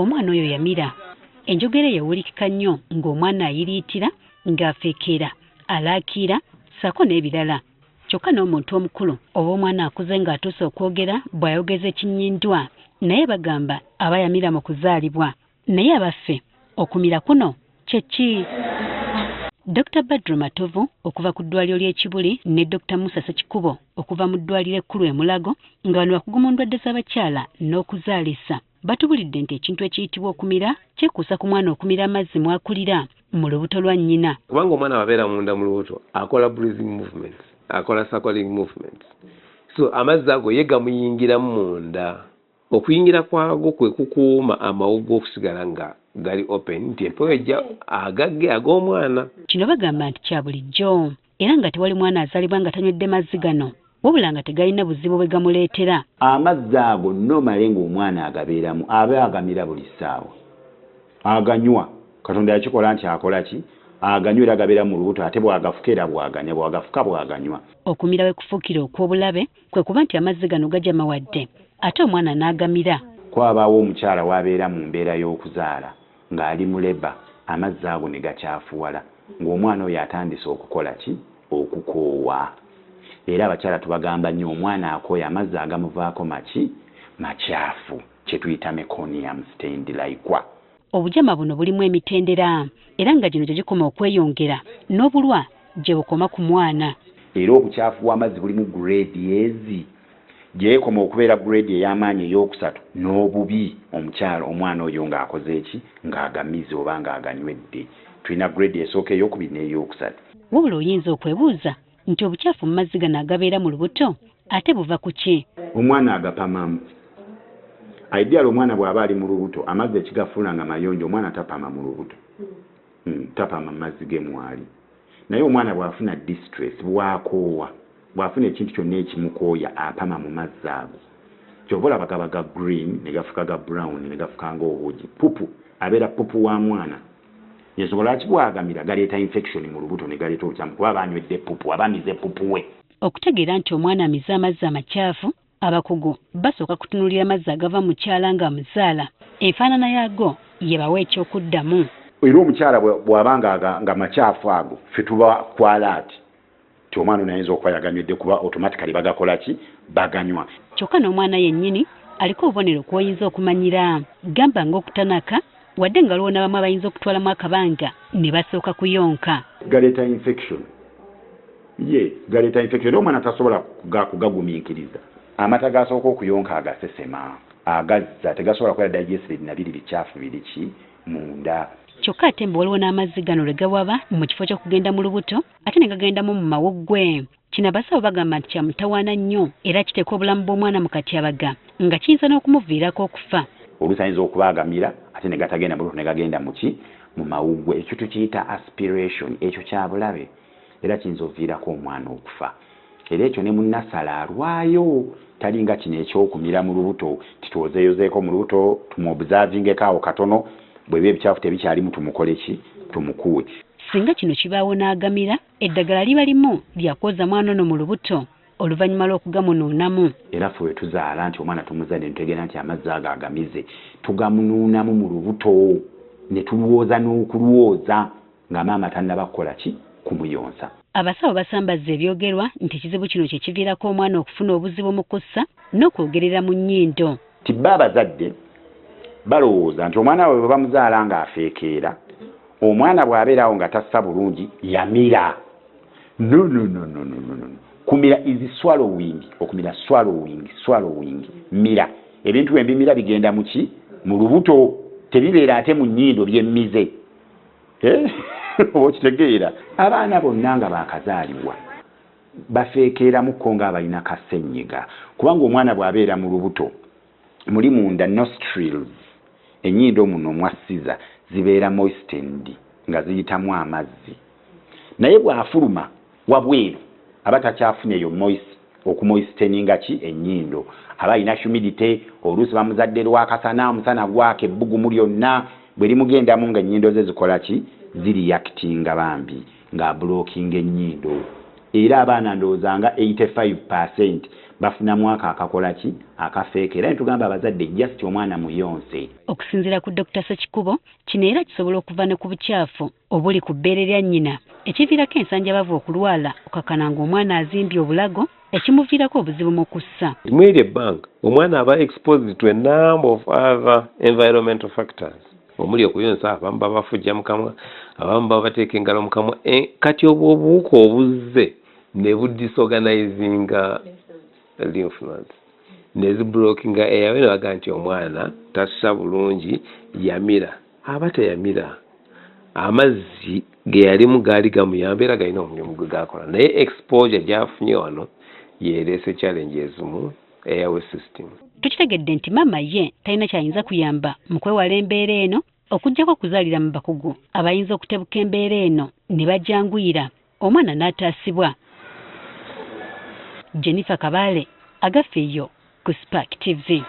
omwana oyo yamira. Enjogera yawulikika nnyo ng'omwana ayiriitira ng'afeekeera alaakira ssaako n'ebirala. Kyokka n'omuntu omukulu oba omwana akuze ng'atuuse okwogera bw'ayogeza ekinnyindwa naye bagamba aba yamira mu kuzaalibwa. Naye abaffe okumira kuno kye ki? Dr. Badru Matovu okuva ku ddwaliro ly'Ekibuli ne Dr. Musa Sekikubo okuva mu ddwaliro ekkulu e Mulago nga bano bakugu mu ndwadde z'abakyala n'okuzaalisa batubulidde nti ekintu ekiyitibwa okumira kyekuusa ku mwana okumira amazzi mwakulira mu lubuto lwa nnyina. Kubanga omwana wabeera munda mu lubuto akola breathing movements, akola suckling movements. So amazzi ago ye gamuyingiramu munda. Okuyingira kwago kwe kukuuma amawuggwe okusigala nga gali open nti empewo ejja agagge ag'omwana. Kino bagamba nti kya bulijjo era nga tewali mwana azaalibwa nga tanywedde mazzi gano wabula nga tegalina buzibu bwe gamuleetera. Amazzi ago nomale ng'omwana agabeeramu aba agamira buli ssaawa aganywa. Katonda yakikola nti akola ki? Aganywera agabeera mu lubuto ate bw'agafuka era bw'aganya bw'agafuka bw'aganywa. Okumira we kufuukira okw'obulabe kwe kuba nti amazzi gano gajama wadde ate omwana n'agamira. Kwabaawo omukyala w'abeera mu mbeera y'okuzaala ng'ali mu leba amazzi ago ne gakyafuwala ng'omwana oyo atandise okukola ki? Okukoowa. Era abakyala tubagamba nnyo omwana akooya amazzi agamuvaako maki? Makyafu kye tuyita meconium stained laikwa. Obujama buno bulimu emitendera era nga gino gye gikoma okweyongera n'obulwa gye bukoma ku mwana. Era obukyafu bw'amazzi bulimu grade ezi gyekoma okubeera grade ey'amaanyi ey'okusatu n'obubi omukyala omwana oyo ng'akoze eki? Ng'agamize oba ng'aganywedde. Tulina grade esooka ey'okubiri n'ey'okusatu. Wabula oyinza okwebuuza nti obukyafu mu mazzi gano agabeera mu lubuto ate buva ku ki? Omwana agapamamu. Ideal omwana bw'aba ali mu lubuto amazzi ekigafuula nga mayonjo omwana tapama mu lubuto. Tapama mazzi ge mwali. Naye omwana bw'afuna distress bw'akoowa bw'afuna ekintu kyonna ekimukooya apama mu mazzi ago. Kyova olaba gaba ga green ne gafuka ga brown ne gafuka ng'obuugi. Pupu abeera pupu wa mwana. Yesobola ki bw'agamira galeeta infection mu lubuto ne galeeta obukyamu kuba banywedde pupu abamize pupu we. Okutegeera nti omwana amize amazzi amakyafu abakugu basooka kutunuulira amazzi agava mu kyala nga amuzaala. Enfaanana yaago ye bawa ekyokuddamu. Era omukyala bw'abanga nga makyafu ago ffe tuba kwala ati ti omwana ono ayinza okuba yaganywedde kuba automatically bagakola ki? Baganywa. Kyokka n'omwana yennyini aliko obubonero kw'oyinza okumanyira gamba ng'okutanaka wadde nga lwona bamu abayinza okutwalamu akabanga ne basooka kuyonka. Galeeta infection. Galeeta infection. Omwana tasobola kugagumiikiriza. Amata gasooka okuyonka agasesema agazza tegasobola kukola digestive na biri bikyafu biri ki? Munda. Kyokka ate mbu waliwo n'amazzi gano lwe gawaba mu kifo ky'okugenda mu lubuto ate ne gagendamu mu mawuggwe. Kino abasawo bagamba nti kya mutawaana nnyo era kiteeka obulamu bw'omwana mu katyabaga nga kiyinza n'okumuviirako okufa. Oluusi ayinza okubagamira ate ne gatagenda mu lubuto ne gagenda mu ki? Mu mawuggwe. Ekyo tukiyita aspiration. Ekyo kya bulabe era kiyinza oviirako omwana okufa. Era ekyo ne munnasala alwayo talinga kino ekyokumira mu lubuto tituozeeyozeeko mu lubuto tumuobservingeko awo katono bw'eba ebikyafu tebikyalimu tumukole ki? Tumukuwe. Singa kino kibaawo n'agamira eddagala liba limu lyakwoza mwana ono mu lubuto oluvannyuma lw'okugamunuunamu. Era ffe we tuzaala nti omwana tumuzadde ne tutegeera nti amazzi ago agamize tugamunuunamu mu lubuto ne tulwoza n'okulwoza nga maama tannaba kukola ki? Kumuyonsa. Abasawo basambazza ebyogerwa nti ekizibu kino kye kiviirako omwana okufuna obuzibu mu kussa n'okwogerera mu nnyindo. Tibba abazadde balowooza nti omwana we bwe bamuzaala ng'afeekeera omwana bw'abeerawo nga tassa bulungi yamira. No. Kumira is swallowing. Okumira swallowing. Mira. Ebintu ebimira bigenda mu ki? Mu lubuto. Tebibeera ate mu nnyindo byemmize. Okitegeera. Abaana bonna nga baakazaalibwa bafeekeeramukko ng'abalina kasenyiga kubanga omwana bw'abeera mu lubuto muli munda nostrils ennyindo muno mwassiza zibeera moistened nga ziyitamu amazzi naye bw'afuluma wabweru aba takyafuna eyo okumoisteninga ki? Ennyindo. Aba alina humidity oluusi bamuzadde lwakasana omusana gwaka ebbugumu lyonna bwe limugendamu nga ennyindo ze zikola ki? Ziriactinga bambi nga blocking ennyindo. Era abaana ndowooza nga 85% bafuna mwaka akakola ki akafeekera era tugamba abazadde just omwana muyonse. Okusinziira ku Dr. Sekikubo, kino era kisobola okuva ne ku bukyafu obuli ku bbeere lya nnyina ekiviirako ensanja bava okulwala okakana ng'omwana azimbye obulago ekimuviirako obuzibu mu kussa. Mweri ebbanga omwana aba exposed to a number of other environmental factors. Omuli okuyonsa abamu baba bafujja mu kamwa, abamu baba bateeka engalo mu kamwa. Kati obwo obuwuka obuzze ne budisorganizinga lymph nodes ne ziblokinga air. Bino baga nti omwana tassa bulungi, yamira. Aba teyamira, amazzi ge yalimu gaali gamuyamba era galina omulimu gwe gakola, naye exposure gyafunye wano yeereese challenges mu airway system. Tukitegedde nti maama ye talina kyayinza kuyamba mu kwewala embeera eno okuggyako okuzaalira mu bakugu abayinza okutebuka embeera eno ne bajanguyira omwana n'ataasibwa. Jennifer Kabale, Agafeeyo ku Spark TV.